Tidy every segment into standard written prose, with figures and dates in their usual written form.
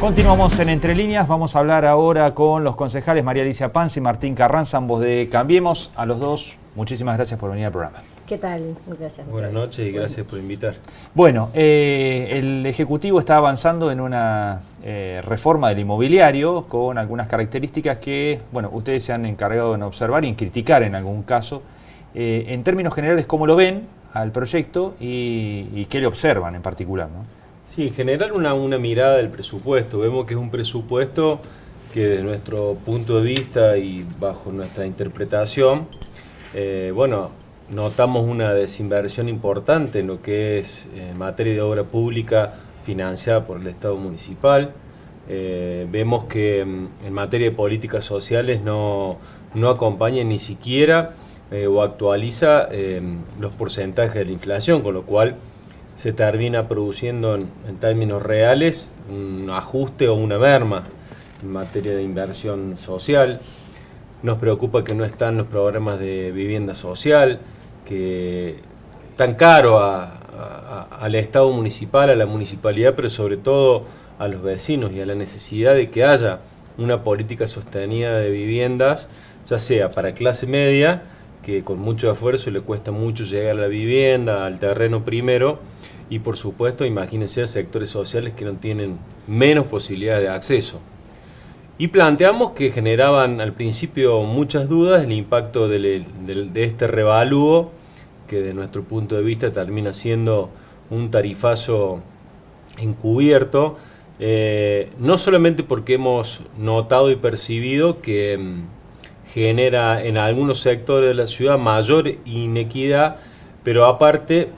Continuamos en Entre Líneas, vamos a hablar ahora con los concejales María Alicia Panza y Martín Carranza, ambos de Cambiemos. A los dos, muchísimas gracias por venir al programa. ¿Qué tal? Gracias. Buenas noches y gracias por invitar. Bueno, el Ejecutivo está avanzando en una reforma del inmobiliario con algunas características que, bueno, ustedes se han encargado de observar y en criticar en algún caso. En términos generales, ¿cómo lo ven al proyecto y qué le observan en particular, ¿no? Sí, en general una mirada del presupuesto. Vemos que es un presupuesto que desde nuestro punto de vista y bajo nuestra interpretación, bueno, notamos una desinversión importante en lo que es materia de obra pública financiada por el Estado municipal. Vemos que en materia de políticas sociales no acompaña ni siquiera o actualiza los porcentajes de la inflación, con lo cual se termina produciendo en términos reales un ajuste o una merma en materia de inversión social. Nos preocupa que no están los programas de vivienda social, que tan caro al Estado municipal, a la municipalidad, pero sobre todo a los vecinos y a la necesidad de que haya una política sostenida de viviendas, ya sea para clase media, que con mucho esfuerzo le cuesta mucho llegar a la vivienda, al terreno primero, y por supuesto, imagínense a sectores sociales que no tienen menos posibilidades de acceso. Y planteamos que generaban al principio muchas dudas el impacto de este revalúo, que de nuestro punto de vista termina siendo un tarifazo encubierto, no solamente porque hemos notado y percibido que genera en algunos sectores de la ciudad mayor inequidad, pero aparte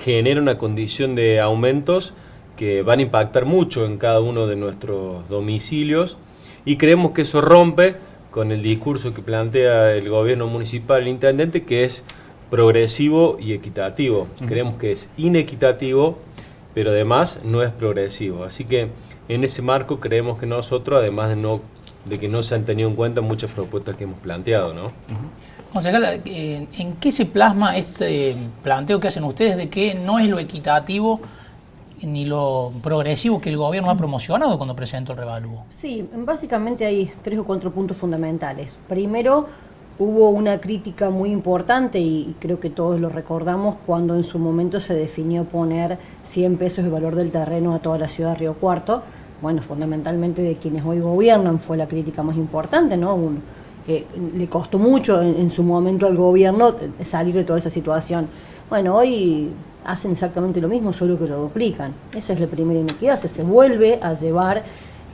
genera una condición de aumentos que van a impactar mucho en cada uno de nuestros domicilios, y creemos que eso rompe con el discurso que plantea el gobierno municipal, el intendente, que es progresivo y equitativo. Creemos que es inequitativo, pero además no es progresivo. Así que en ese marco creemos que nosotros, además de que no se han tenido en cuenta muchas propuestas que hemos planteado, ¿no? Concejal, ¿en qué se plasma este planteo que hacen ustedes de que no es lo equitativo ni lo progresivo que el gobierno ha promocionado cuando presentó el revalúo? Sí, básicamente hay 3 o 4 puntos fundamentales. Primero, hubo una crítica muy importante y creo que todos lo recordamos cuando en su momento se definió poner 100 pesos el valor del terreno a toda la ciudad de Río Cuarto. Bueno, fundamentalmente de quienes hoy gobiernan fue la crítica más importante, ¿no? Que le costó mucho en su momento al gobierno salir de toda esa situación. Bueno, hoy hacen exactamente lo mismo, solo que lo duplican. Esa es la primera inequidad, se vuelve a llevar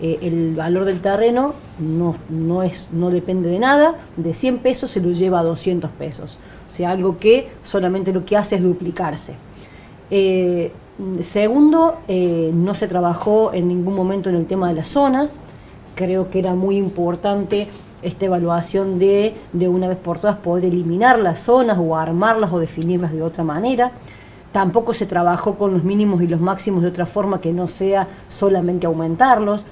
el valor del terreno, no depende de nada, de 100 pesos se lo lleva a 200 pesos. O sea, algo que solamente lo que hace es duplicarse. Segundo, no se trabajó en ningún momento en el tema de las zonas. Creo que era muy importante esta evaluación de una vez por todas poder eliminar las zonas o armarlas o definirlas de otra manera. Tampoco se trabajó con los mínimos y los máximos de otra forma que no sea solamente aumentarlos.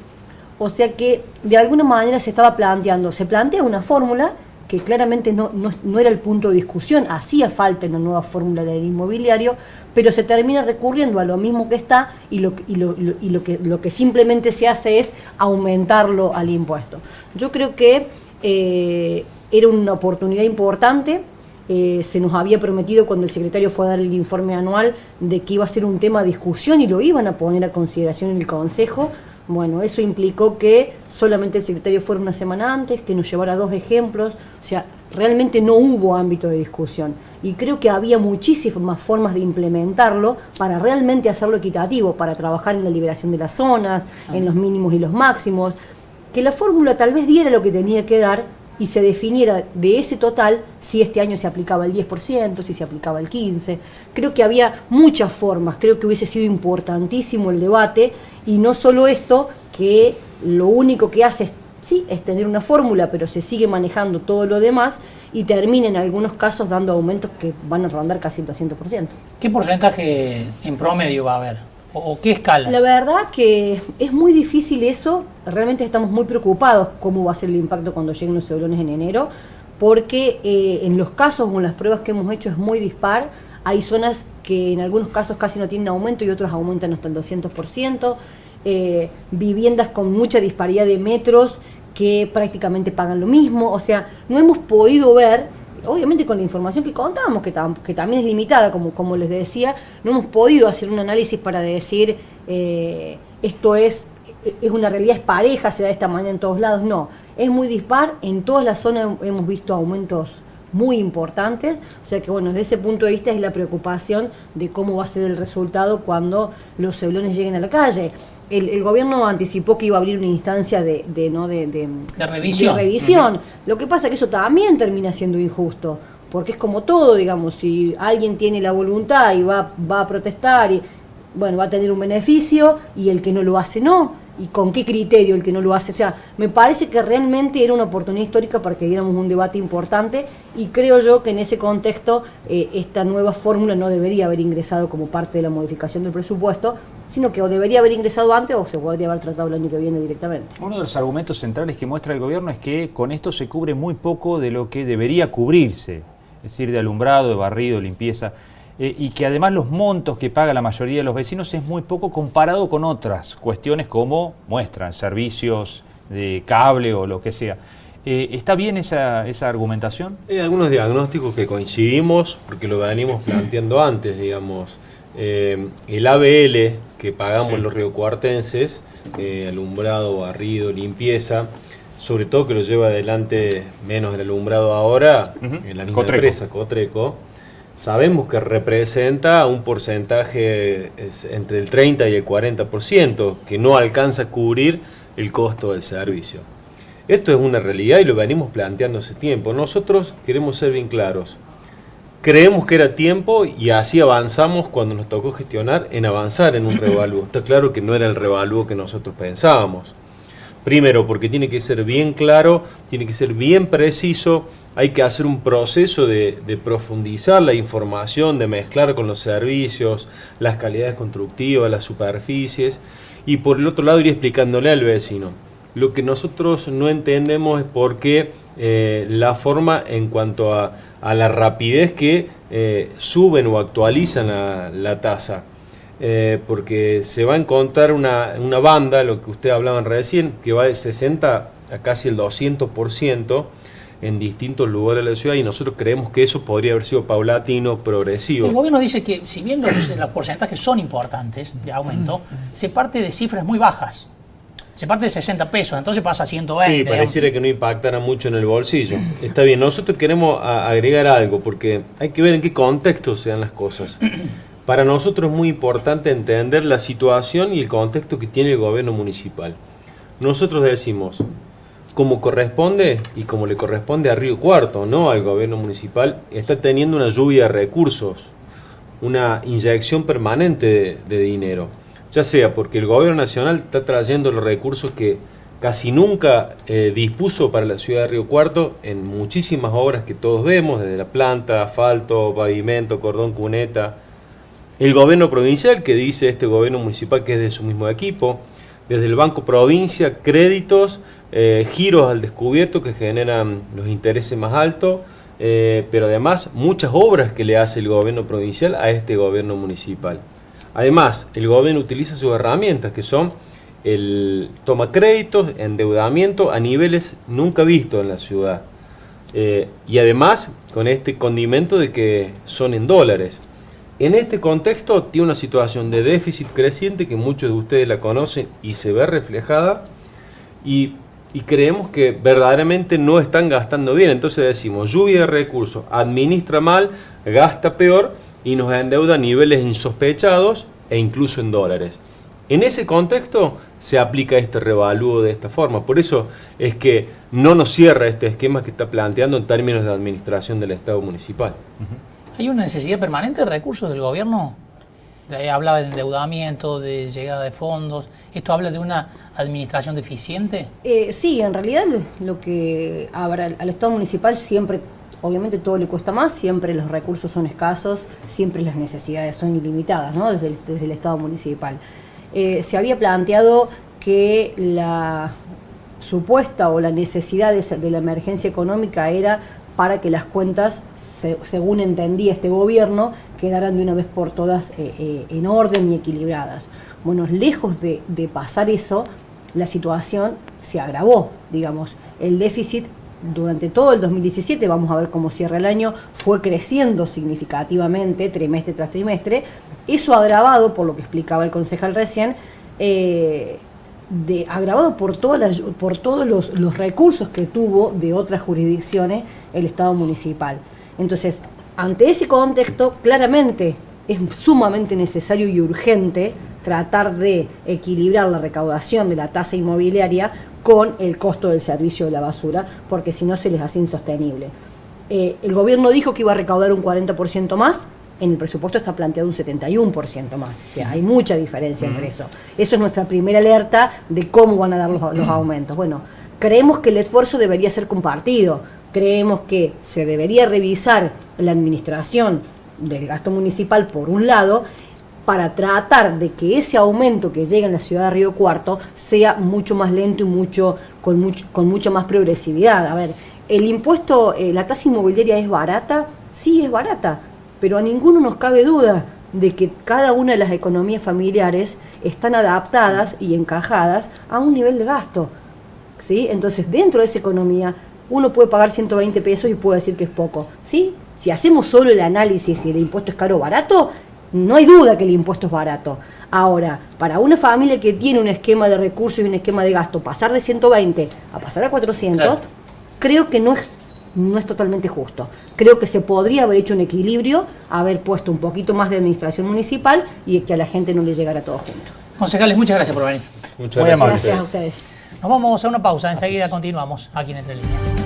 O sea que de alguna manera se plantea una fórmula que claramente no era el punto de discusión, hacía falta una nueva fórmula del inmobiliario, pero se termina recurriendo a lo mismo que está y lo que simplemente se hace es aumentarlo al impuesto. Yo creo que era una oportunidad importante. Se nos había prometido cuando el secretario fue a dar el informe anual de que iba a ser un tema de discusión y lo iban a poner a consideración en el Consejo. Bueno, eso implicó que solamente el secretario fuera una semana antes, que nos llevara 2 ejemplos, o sea, realmente no hubo ámbito de discusión. Y creo que había muchísimas formas de implementarlo para realmente hacerlo equitativo, para trabajar en la liberación de las zonas, en los mínimos y los máximos, que la fórmula tal vez diera lo que tenía que dar y se definiera de ese total si este año se aplicaba el 10%, si se aplicaba el 15%. Creo que había muchas formas, creo que hubiese sido importantísimo el debate y no solo esto, que lo único que hace es tener una fórmula, pero se sigue manejando todo lo demás y termina en algunos casos dando aumentos que van a rondar casi el 200%. ¿Qué porcentaje en promedio va a haber? ¿O qué escalas? La verdad que es muy difícil eso, realmente estamos muy preocupados cómo va a ser el impacto cuando lleguen los cebolones en enero, porque en los casos o en las pruebas que hemos hecho es muy dispar. Hay zonas que en algunos casos casi no tienen aumento y otros aumentan hasta el 200%. viviendas con mucha disparidad de metros que prácticamente pagan lo mismo. O sea, no hemos podido ver, obviamente con la información que contamos, que también es limitada, como les decía, no hemos podido hacer un análisis para decir esto es una realidad, es pareja, se da de esta manera en todos lados. No, es muy dispar, en todas las zonas hemos visto aumentos muy importantes, o sea que bueno, desde ese punto de vista es la preocupación de cómo va a ser el resultado cuando los ceblones lleguen a la calle. El gobierno anticipó que iba a abrir una instancia de revisión. Lo que pasa es que eso también termina siendo injusto, porque es como todo, digamos, si alguien tiene la voluntad y va a protestar, y bueno, va a tener un beneficio, y el que no lo hace no. ¿Y con qué criterio el que no lo hace? O sea, me parece que realmente era una oportunidad histórica para que diéramos un debate importante, y creo yo que en ese contexto esta nueva fórmula no debería haber ingresado como parte de la modificación del presupuesto, sino que o debería haber ingresado antes o se podría haber tratado el año que viene directamente. Uno de los argumentos centrales que muestra el gobierno es que con esto se cubre muy poco de lo que debería cubrirse, es decir, de alumbrado, de barrido, limpieza. Y que además los montos que paga la mayoría de los vecinos es muy poco comparado con otras cuestiones como muestran servicios de cable o lo que sea. ¿Está bien esa argumentación? Hay algunos diagnósticos que coincidimos, porque lo venimos planteando antes, digamos. El ABL que pagamos los riocuartenses, alumbrado, barrido, limpieza, sobre todo que lo lleva adelante menos el alumbrado ahora, en la misma empresa, Cotreco. Sabemos que representa un porcentaje entre el 30 y el 40%, que no alcanza a cubrir el costo del servicio. Esto es una realidad y lo venimos planteando hace tiempo. Nosotros queremos ser bien claros. Creemos que era tiempo y así avanzamos cuando nos tocó gestionar en avanzar en un revalúo. Está claro que no era el revalúo que nosotros pensábamos. Primero, porque tiene que ser bien claro, tiene que ser bien preciso. Hay que hacer un proceso de profundizar la información, de mezclar con los servicios, las calidades constructivas, las superficies, y por el otro lado ir explicándole al vecino. Lo que nosotros no entendemos es por qué la forma en cuanto a la rapidez que suben o actualizan la tasa. Porque se va a encontrar una banda, lo que ustedes hablaban recién, que va de 60 a casi el 200%, en distintos lugares de la ciudad, y nosotros creemos que eso podría haber sido paulatino, progresivo. El gobierno dice que si bien los porcentajes son importantes de aumento, se parte de cifras muy bajas. Se parte de 60 pesos, entonces pasa a 120. Sí, pareciera que no impactara mucho en el bolsillo. Está bien, nosotros queremos agregar algo, porque hay que ver en qué contexto se dan las cosas. Para nosotros es muy importante entender la situación y el contexto que tiene el gobierno municipal. Nosotros decimos, como corresponde y como le corresponde a Río Cuarto, no al gobierno municipal, está teniendo una lluvia de recursos, una inyección permanente de dinero, ya sea porque el gobierno nacional está trayendo los recursos que casi nunca dispuso para la ciudad de Río Cuarto en muchísimas obras que todos vemos, desde la planta, asfalto, pavimento, cordón, cuneta. El gobierno provincial, que dice este gobierno municipal que es de su mismo equipo, desde el Banco Provincia, créditos, giros al descubierto que generan los intereses más altos, pero además muchas obras que le hace el gobierno provincial a este gobierno municipal. Además, el gobierno utiliza sus herramientas, que son el toma créditos, endeudamiento a niveles nunca vistos en la ciudad. Y además, con este condimento de que son en dólares. En este contexto tiene una situación de déficit creciente que muchos de ustedes la conocen y se ve reflejada, y creemos que verdaderamente no están gastando bien. Entonces decimos, lluvia de recursos, administra mal, gasta peor y nos endeuda a niveles insospechados e incluso en dólares. En ese contexto se aplica este revalúo de esta forma. Por eso es que no nos cierra este esquema que está planteando en términos de administración del Estado municipal. ¿Hay una necesidad permanente de recursos del gobierno? Hablaba de endeudamiento, de llegada de fondos. ¿Esto habla de una administración deficiente? Sí, en realidad lo que al Estado municipal siempre, obviamente todo le cuesta más, siempre los recursos son escasos, siempre las necesidades son ilimitadas, ¿no? desde el Estado municipal. Se había planteado que la supuesta o la necesidad de la emergencia económica era para que las cuentas, según entendía este gobierno, quedaran de una vez por todas en orden y equilibradas. Bueno, lejos de pasar eso, la situación se agravó, digamos. El déficit durante todo el 2017, vamos a ver cómo cierra el año, fue creciendo significativamente trimestre tras trimestre. Eso agravado, por lo que explicaba el concejal recién, agravado por todos los recursos que tuvo de otras jurisdicciones el Estado municipal. Entonces, ante ese contexto, claramente es sumamente necesario y urgente tratar de equilibrar la recaudación de la tasa inmobiliaria con el costo del servicio de la basura, porque si no se les hace insostenible. El gobierno dijo que iba a recaudar un 40% más, en el presupuesto está planteado un 71% más. O sea, hay mucha diferencia entre eso. Eso es nuestra primera alerta de cómo van a dar los aumentos. Bueno, creemos que el esfuerzo debería ser compartido. Creemos que se debería revisar la administración del gasto municipal por un lado, para tratar de que ese aumento que llega en la ciudad de Río Cuarto sea mucho más lento y con mucha más progresividad. A ver, el impuesto, la tasa inmobiliaria es barata, sí es barata, pero a ninguno nos cabe duda de que cada una de las economías familiares están adaptadas y encajadas a un nivel de gasto, ¿sí? Entonces, dentro de esa economía, uno puede pagar 120 pesos y puede decir que es poco, ¿sí? Si hacemos solo el análisis si el impuesto es caro o barato, no hay duda que el impuesto es barato. Ahora, para una familia que tiene un esquema de recursos y un esquema de gasto, pasar de 120 a pasar a 400, claro, creo que no es totalmente justo. Creo que se podría haber hecho un equilibrio, haber puesto un poquito más de administración municipal y que a la gente no le llegara todo junto. Concejales, muchas gracias por venir. Muchas gracias. Gracias a ustedes. Nos vamos a una pausa, enseguida continuamos aquí en Entre Líneas.